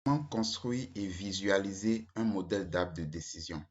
Comment construire et visualiser un modèle d'arbre de décision?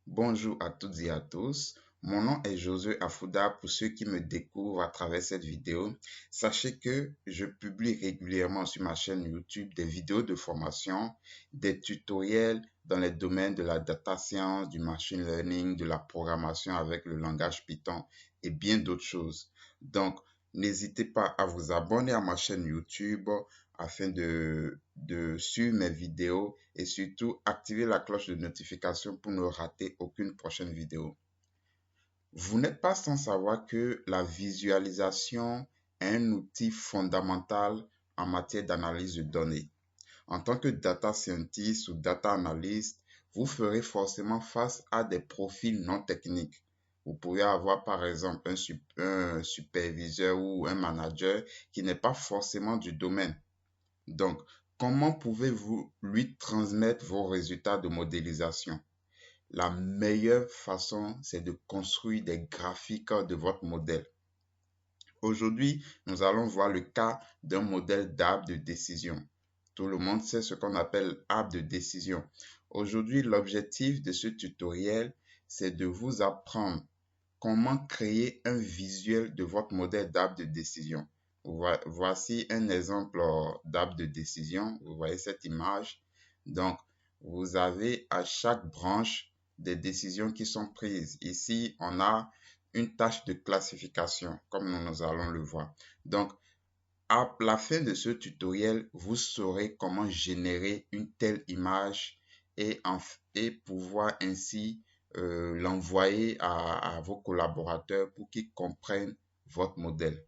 Bonjour à toutes et à tous. Mon nom est Josué Afouda pour ceux qui me découvrent à travers cette vidéo. Sachez que je publie régulièrement sur ma chaîne YouTube des vidéos de formation, des tutoriels dans les domaines de la data science, du machine learning, de la programmation avec le langage Python et bien d'autres choses. Donc, n'hésitez pas à vous abonner à ma chaîne YouTube afin de suivre mes vidéos et surtout activer la cloche de notification pour ne rater aucune prochaine vidéo. Vous n'êtes pas sans savoir que la visualisation est un outil fondamental en matière d'analyse de données. En tant que data scientist ou data analyst, vous ferez forcément face à des profils non techniques. Vous pouvez avoir par exemple un superviseur ou un manager qui n'est pas forcément du domaine. Donc, comment pouvez-vous lui transmettre vos résultats de modélisation? La meilleure façon, c'est de construire des graphiques de votre modèle. Aujourd'hui, nous allons voir le cas d'un modèle d'arbre de décision. Tout le monde sait ce qu'on appelle arbre de décision. Aujourd'hui, l'objectif de ce tutoriel, c'est de vous apprendre comment créer un visuel de votre modèle d'arbre de décision. Voici un exemple d'arbre de décision. Vous voyez cette image. Donc, vous avez à chaque branche des décisions qui sont prises. Ici, on a une tâche de classification, comme nous allons le voir. Donc, à la fin de ce tutoriel, vous saurez comment générer une telle image et pouvoir ainsi l'envoyer à vos collaborateurs pour qu'ils comprennent votre modèle.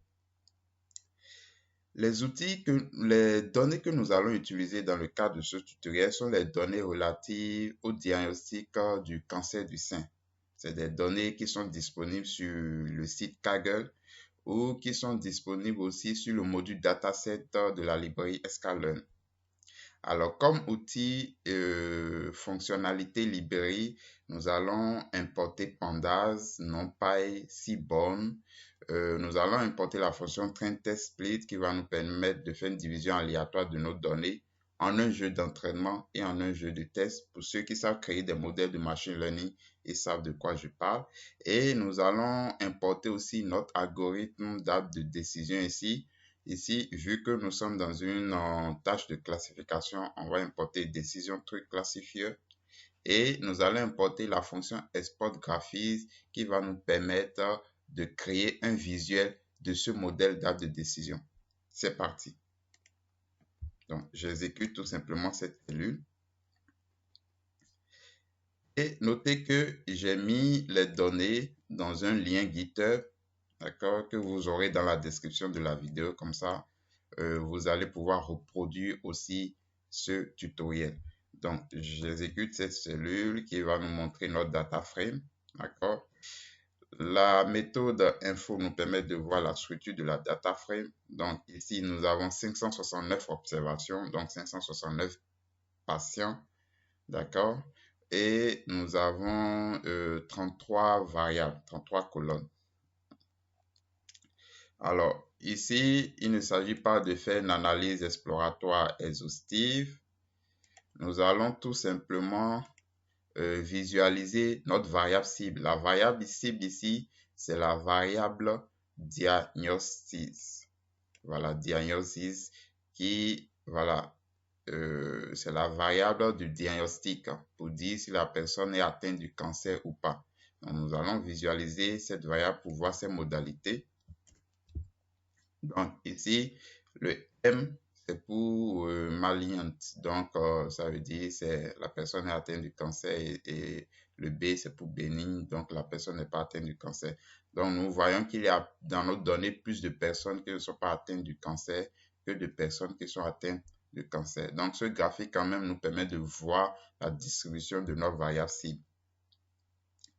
Les données que nous allons utiliser dans le cadre de ce tutoriel sont les données relatives au diagnostic du cancer du sein. C'est des données qui sont disponibles sur le site Kaggle ou qui sont disponibles aussi sur le module dataset de la librairie sklearn. Alors, comme outil fonctionnalité librairie, nous allons importer Pandas, NumPy, Seaborn. Nous allons importer la fonction train-test-split qui va nous permettre de faire une division aléatoire de nos données en un jeu d'entraînement et en un jeu de test. Pour ceux qui savent créer des modèles de machine learning, ils savent de quoi je parle. Et nous allons importer aussi notre algorithme d'arbre de décision ici. Ici, vu que nous sommes dans une tâche de classification, on va importer décision truc classifier et nous allons importer la fonction export graphics qui va nous permettre de créer un visuel de ce modèle d'arbre de décision. C'est parti. Donc, j'exécute tout simplement cette cellule. Et notez que j'ai mis les données dans un lien GitHub, d'accord, que vous aurez dans la description de la vidéo. Comme ça, vous allez pouvoir reproduire aussi ce tutoriel. Donc, j'exécute cette cellule qui va nous montrer notre data frame, d'accord. La méthode info nous permet de voir la structure de la data frame. Donc, ici, nous avons 569 observations, donc 569 patients, d'accord. Et nous avons 33 variables, 33 colonnes. Alors, ici, il ne s'agit pas de faire une analyse exploratoire exhaustive. Nous allons tout simplement visualiser notre variable cible. La variable cible ici, c'est la variable diagnosis. Voilà, diagnosis qui, voilà, c'est la variable du diagnostic pour dire si la personne est atteinte du cancer ou pas. Donc, nous allons visualiser cette variable pour voir ses modalités. Donc, ici, le M, c'est pour malignant. Donc, ça veut dire c'est la personne est atteinte du cancer et le B, c'est pour bénigne. Donc, la personne n'est pas atteinte du cancer. Donc, nous voyons qu'il y a dans nos données plus de personnes qui ne sont pas atteintes du cancer que de personnes qui sont atteintes du cancer. Donc, ce graphique, quand même, nous permet de voir la distribution de nos variables cibles.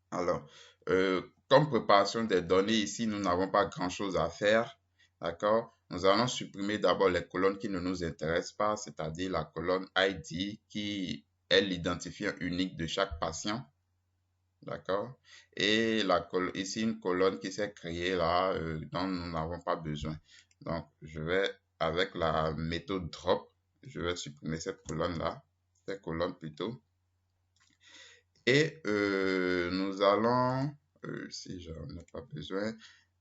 Alors, comme préparation des données, ici, nous n'avons pas grand-chose à faire. D'accord? Nous allons supprimer d'abord les colonnes qui ne nous intéressent pas, c'est-à-dire la colonne ID qui est l'identifiant unique de chaque patient. D'accord? Et ici, une colonne qui s'est créée là, dont nous n'avons pas besoin. Donc, je vais avec la méthode drop, je vais supprimer cette colonne-là, cette colonne plutôt. Et nous allons, si j'en ai pas besoin,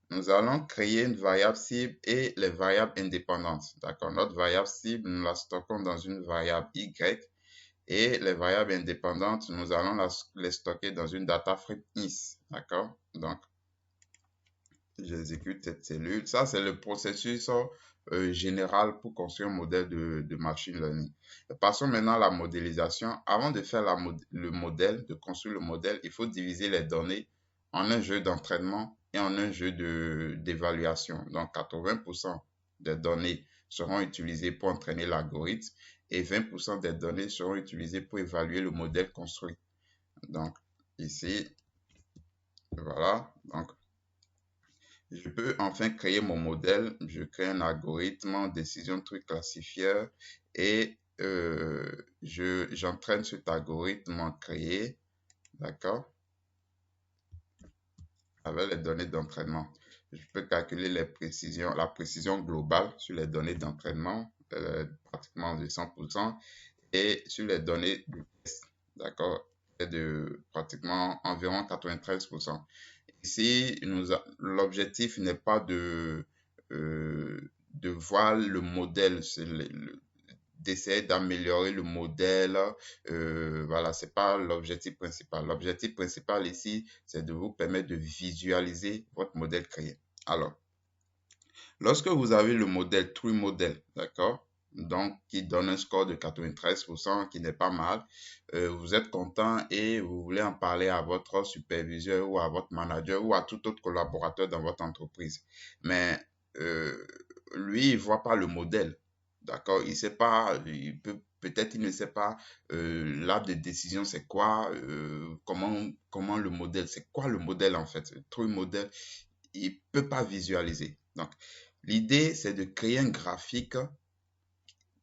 nous allons créer une variable cible et les variables indépendantes. D'accord? Notre variable cible, nous la stockons dans une variable y et les variables indépendantes, nous allons les stocker dans une data frame is. D'accord? Donc, j'exécute cette cellule. Ça, c'est le processus général pour construire un modèle de machine learning. Passons maintenant à la modélisation. Avant de faire le modèle, de construire le modèle, il faut diviser les données en un jeu d'entraînement et en un jeu d'évaluation. Donc, 80% des données seront utilisées pour entraîner l'algorithme et 20% des données seront utilisées pour évaluer le modèle construit. Donc, ici, voilà. Donc, je peux enfin créer mon modèle. Je crée un algorithme, décision truc classifieur et j'entraîne cet algorithme créé, d'accord, avec les données d'entraînement. Je peux calculer la précision globale sur les données d'entraînement, pratiquement de 100%, et sur les données de test, d'accord, de pratiquement environ 93%. Ici, l'objectif n'est pas de voir le modèle, d'essayer d'améliorer le modèle. Voilà, c'est pas l'objectif principal. L'objectif principal ici, c'est de vous permettre de visualiser votre modèle créé. Alors, lorsque vous avez le modèle True Model, d'accord, donc qui donne un score de 93%, qui n'est pas mal, vous êtes content et vous voulez en parler à votre superviseur ou à votre manager ou à tout autre collaborateur dans votre entreprise. Mais lui, il ne voit pas le modèle, d'accord, il sait pas, peut-être il ne sait pas l'arbre de décision, c'est quoi, comment le modèle, c'est quoi le modèle en fait, le True Model, il ne peut pas visualiser. Donc, l'idée, c'est de créer un graphique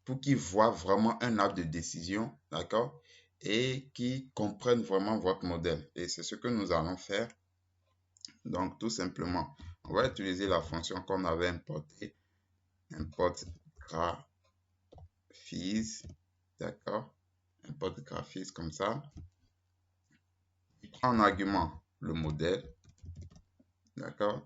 pour qu'ils voient vraiment un arbre de décision, d'accord, et qu'ils comprennent vraiment votre modèle. Et c'est ce que nous allons faire. Donc, tout simplement, on va utiliser la fonction qu'on avait importée, import graphies, d'accord, import graphies comme ça. Il prend en argument le modèle, d'accord.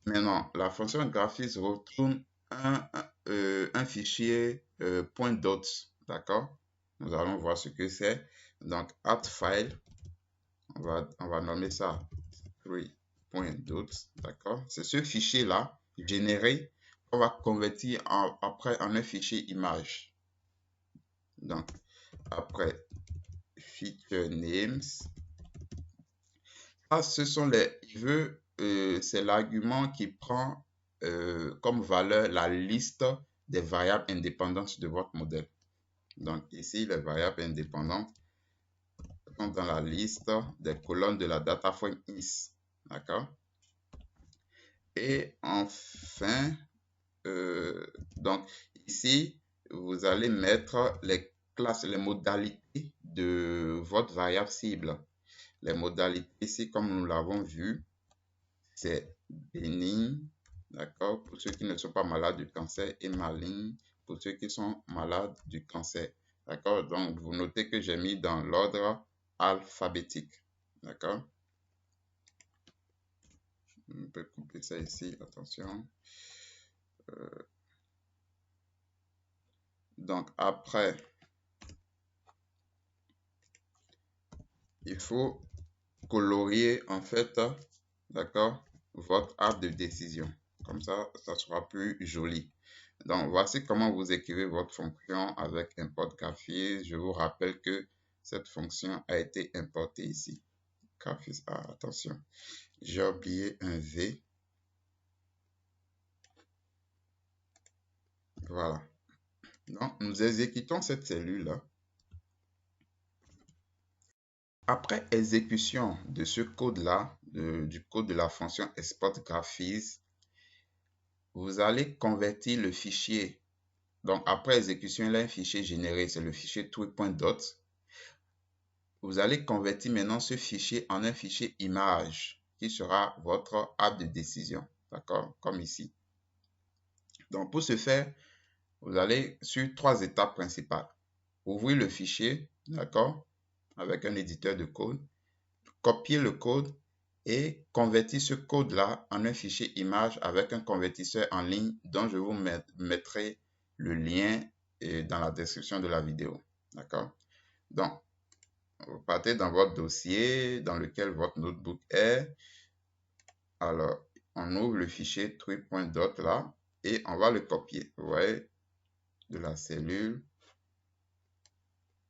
Maintenant, la fonction graphics retourne un fichier .dot, d'accord? Nous allons voir ce que c'est. Donc, add file, on va nommer ça 3.dot, d'accord? C'est ce fichier-là généré qu'on va convertir après en un fichier image. Donc, après feature names, ça, ce sont c'est l'argument qui prend comme valeur la liste des variables indépendantes de votre modèle. Donc ici, les variables indépendantes sont dans la liste des colonnes de la data frame is. D'accord? Et enfin, donc ici, vous allez mettre les classes, les modalités de votre variable cible. Les modalités ici, comme nous l'avons vu, c'est bénigne, d'accord, pour ceux qui ne sont pas malades du cancer, et maligne pour ceux qui sont malades du cancer. D'accord, donc vous notez que j'ai mis dans l'ordre alphabétique. D'accord. On peut couper ça ici, attention. Donc après, il faut colorier en fait, d'accord, votre arbre de décision. Comme ça sera plus joli. Donc, voici comment vous écrivez votre fonction avec import graphies. Je vous rappelle que cette fonction a été importée ici. Graphies, attention, j'ai oublié un V. Voilà. Donc, nous exécutons cette cellule-là. Après exécution de ce code-là, du code de la fonction export graphies, vous allez convertir le fichier. Donc, après exécution, il y a un fichier généré, c'est le fichier true.dot. Vous allez convertir maintenant ce fichier en un fichier image qui sera votre arbre de décision. D'accord? Comme ici. Donc, pour ce faire, vous allez sur 3 étapes principales. Ouvrir le fichier, d'accord, avec un éditeur de code, copier le code et convertir ce code-là en un fichier image avec un convertisseur en ligne dont je vous mettrai le lien dans la description de la vidéo. D'accord? Donc, vous partez dans votre dossier dans lequel votre notebook est. Alors, on ouvre le fichier tree.dot là et on va le copier. Vous voyez, de la cellule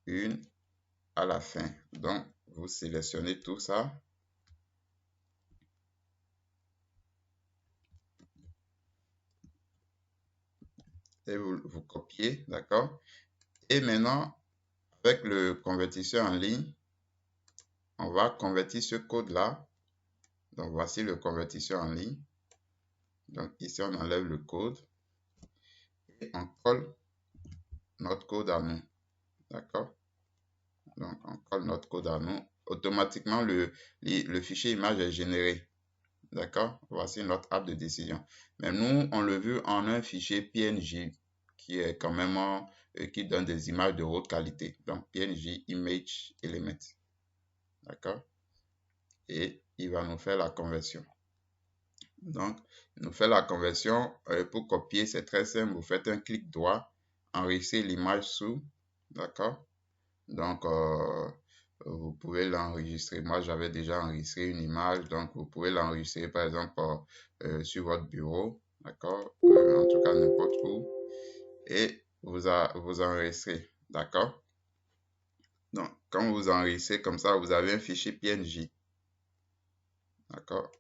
1 à la fin. Donc, vous sélectionnez tout ça. Et vous copiez, d'accord? Et maintenant, avec le convertisseur en ligne, on va convertir ce code-là. Donc, voici le convertisseur en ligne. Donc, ici, on enlève le code et on colle notre code à nous. D'accord? Donc, on colle notre code à nous. Automatiquement, le fichier image est généré. D'accord? Voici notre app de décision. Mais nous, on le veut en un fichier PNG qui est quand même qui donne des images de haute qualité. Donc, PNG Image Element. D'accord? Et il va nous faire la conversion. Donc, il nous fait la conversion. Pour copier, c'est très simple. Vous faites un clic droit, enrichissez l'image sous. D'accord? Donc, vous pouvez l'enregistrer. Moi, j'avais déjà enregistré une image. Donc, vous pouvez l'enregistrer, par exemple, sur votre bureau. D'accord? En tout cas, n'importe où. Et vous enregistrez. D'accord? Donc, quand vous enregistrez comme ça, vous avez un fichier PNG. D'accord?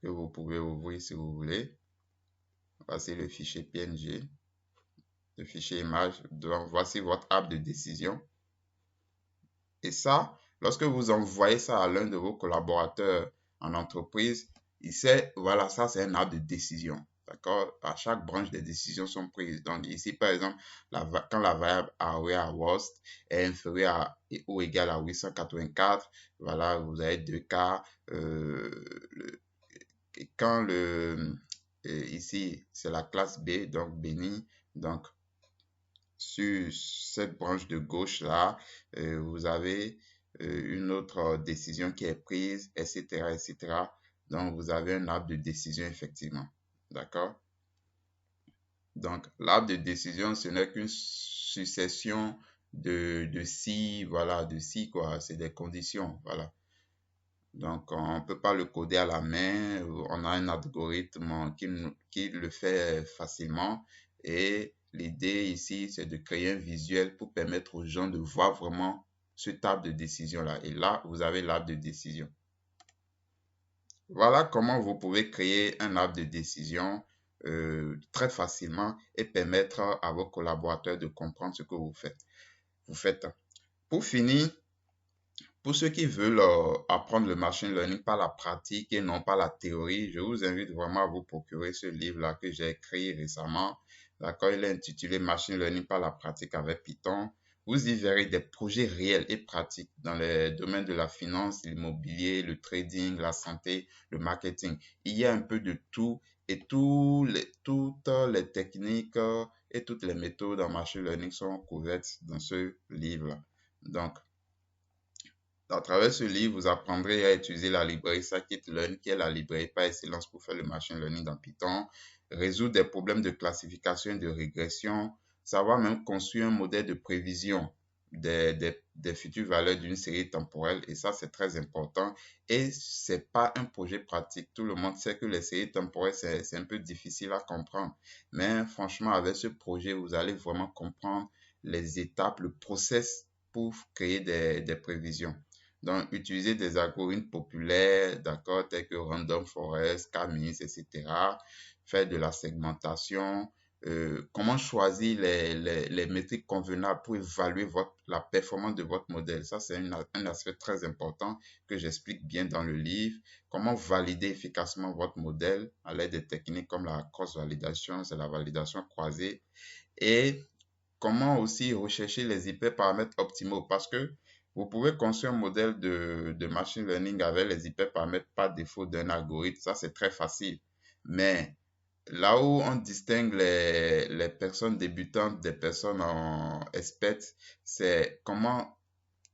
Que vous pouvez ouvrir si vous voulez. Voici le fichier PNG. Le fichier image. Donc, voici votre app de décision. Et ça, lorsque vous envoyez ça à l'un de vos collaborateurs en entreprise, il sait, voilà, ça c'est un app de décision. D'accord? À chaque branche, des décisions sont prises. Donc ici, par exemple, quand la variable AWARE est inférieure ou égale à 884, voilà, vous avez 2 cas. Quand ici, c'est la classe B, donc béni, donc sur cette branche de gauche là, vous avez une autre décision qui est prise, etc., etc. Donc, vous avez un arbre de décision, effectivement. D'accord? Donc, l'arbre de décision, ce n'est qu'une succession de si, voilà, de si, quoi. C'est des conditions, voilà. Donc, on ne peut pas le coder à la main. On a un algorithme qui le fait facilement. Et l'idée ici, c'est de créer un visuel pour permettre aux gens de voir vraiment ce arbre de décision-là. Et là, vous avez l'arbre de décision. Voilà comment vous pouvez créer un arbre de décision très facilement et permettre à vos collaborateurs de comprendre ce que vous faites. Pour finir, pour ceux qui veulent apprendre le machine learning par la pratique et non pas la théorie, je vous invite vraiment à vous procurer ce livre-là que j'ai écrit récemment. D'accord, il est intitulé Machine learning par la pratique avec Python. Vous y verrez des projets réels et pratiques dans les domaines de la finance, l'immobilier, le trading, la santé, le marketing. Il y a un peu de tout et toutes les techniques et toutes les méthodes en machine learning sont couvertes dans ce livre-là. Donc, à travers ce livre, vous apprendrez à utiliser la librairie scikit-learn, qui est la librairie par excellence pour faire le machine learning dans Python, résoudre des problèmes de classification et de régression, savoir même construire un modèle de prévision des futures valeurs d'une série temporelle. Et ça, c'est très important. Et c'est pas un projet pratique. Tout le monde sait que les séries temporelles, c'est un peu difficile à comprendre. Mais franchement, avec ce projet, vous allez vraiment comprendre les étapes, le process pour créer des prévisions. Donc, utiliser des algorithmes populaires, d'accord, tels que Random Forest, K-means, etc. Faire de la segmentation. Comment choisir les métriques convenables pour évaluer la performance de votre modèle. Ça, c'est un aspect très important que j'explique bien dans le livre. Comment valider efficacement votre modèle à l'aide de techniques comme la cross-validation, c'est la validation croisée. Et comment aussi rechercher les hyperparamètres optimaux parce que vous pouvez construire un modèle de machine learning avec les hyperparamètres par défaut d'un algorithme. Ça, c'est très facile. Mais Là où on distingue les personnes débutantes des personnes expertes, c'est comment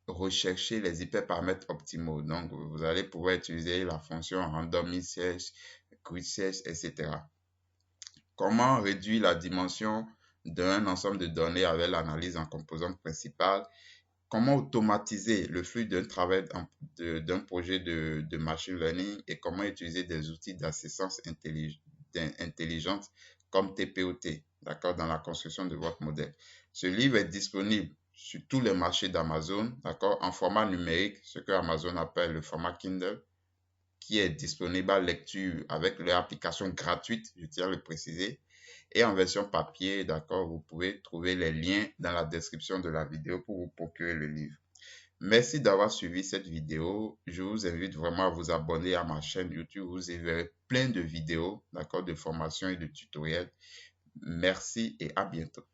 rechercher les hyperparamètres optimaux. Donc, vous allez pouvoir utiliser la fonction random search, quick search, etc. Comment réduire la dimension d'un ensemble de données avec l'analyse en composantes principales. Comment automatiser le flux d'un travail d'un projet de machine learning et comment utiliser des outils d'assistance intelligente comme TPOT, d'accord, dans la construction de votre modèle. Ce livre est disponible sur tous les marchés d'Amazon, d'accord, en format numérique, ce que Amazon appelle le format Kindle, qui est disponible à lecture avec leur application gratuite, je tiens à le préciser, et en version papier, d'accord, vous pouvez trouver les liens dans la description de la vidéo pour vous procurer le livre. Merci d'avoir suivi cette vidéo. Je vous invite vraiment à vous abonner à ma chaîne YouTube. Vous y verrez plein de vidéos, d'accord, de formation et de tutoriels. Merci et à bientôt.